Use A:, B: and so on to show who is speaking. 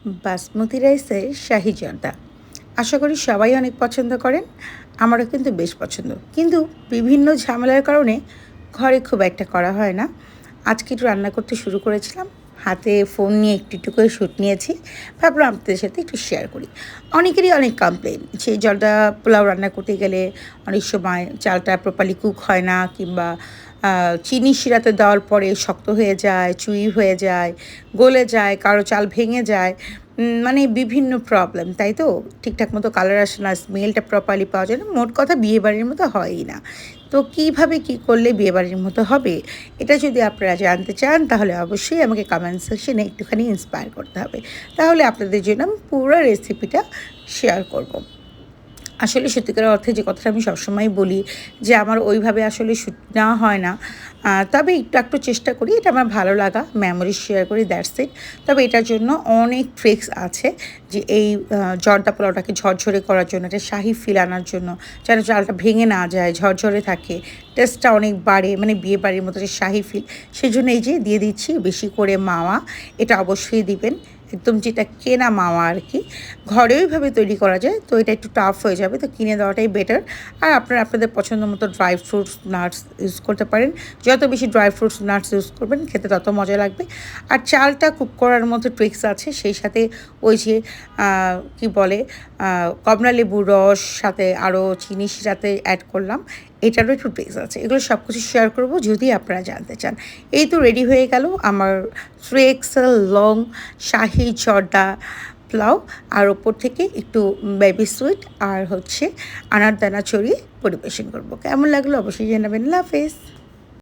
A: বাসমতি রাইসের শাহি জর্দা আশা করি সবাই অনেক পছন্দ করেন। আমারও কিন্তু বেশ পছন্দ, কিন্তু বিভিন্ন ঝামেলার কারণে ঘরে খুব একটা করা হয় না। আজকে একটু রান্না করতে শুরু করেছিলাম, হাতে ফোন নিয়ে একটু একটু করে শ্যুট নিয়েছি। ভাবলাম আপনাদের সাথে একটু শেয়ার করি। অনেকেরই অনেক কমপ্লেন, সেই জর্দা পোলাও রান্না করতে গেলে অনেক সময় চালটা প্রপারলি কুক হয় না, কিংবা চিনি শিরাতে দেওয়ার পরে শক্ত হয়ে যায়, চুই হয়ে যায়, গলে যায়, কারো চাল ভেঙে যায়। মানে বিভিন্ন প্রবলেম, তাই তো? ঠিকঠাক মতো কালার আসে না, স্মেলটা প্রপারলি পাওয়া যায় না, মোট কথা বিয়েবাড়ির মতো হয়ই না। তো কীভাবে কী করলে বিয়েবাড়ির মতো হবে, এটা যদি আপনারা জানতে চান তাহলে অবশ্যই আমাকে কমেন্ট সেকশনে একটুখানি ইন্সপায়ার করতে হবে। তাহলে আপনাদের জন্য আমি পুরো রেসিপিটা শেয়ার করব। আসলে সত্যিকার অর্থে যে কথাটা আমি সবসময় বলি, যে আমার ওইভাবে আসলে শ্যুট নেওয়া হয় না, তবে একটু চেষ্টা করি, এটা আমার ভালো লাগা, মেমোরি শেয়ার করি, দ্যাটস ইট। তবে এটার জন্য অনেক ট্রিক্স আছে, যে এই জর্দা পোলাওটাকে ঝরঝরে করার জন্য, একটা শাহি ফিল আনার জন্য, যেন চালটা ভেঙে না যায়, ঝরঝরে থাকে, টেস্টটা অনেক বাড়ে, মানে বিয়েবাড়ির মতো যে শাহি ফিল। সেই জন্য এই যে দিয়ে দিচ্ছি বেশি করে মাওয়া, এটা অবশ্যই দিবেন। একদম যেটা কেনা মাওয়া আর কি, ঘরে ওইভাবে তৈরি করা যায়, তো এটা একটু টাফ হয়ে যাবে, তো কিনে দেওয়াটাই বেটার। আর আপনারা আপনাদের পছন্দ মতো ড্রাই ফ্রুটস, নাটস ইউজ করতে পারেন। যত বেশি ড্রাই ফ্রুটস, নাটস ইউজ করবেন, খেতে তত মজা লাগবে। আর চালটা কুক করার মতো ট্রিক্স আছে, সেই সাথে ওই যে কি বলে, কমলা লেবুর রস, সাথে আরও চিনি শিরাতে অ্যাড করলাম, এটারও একটু ট্রিক্স আছে। এগুলো সব কিছু শেয়ার করব যদি আপনারা জানতে চান। এই তো রেডি হয়ে গেল আমার 3XL লং শাহি জর্দা পোলাও, আর ওপর থেকে একটু বেবি সুইট আর হচ্ছে আনারদানা ছড়িয়ে পরিবেশন করব। কেমন লাগলো অবশ্যই জানাবেন। আল্লাহ হাফেজ।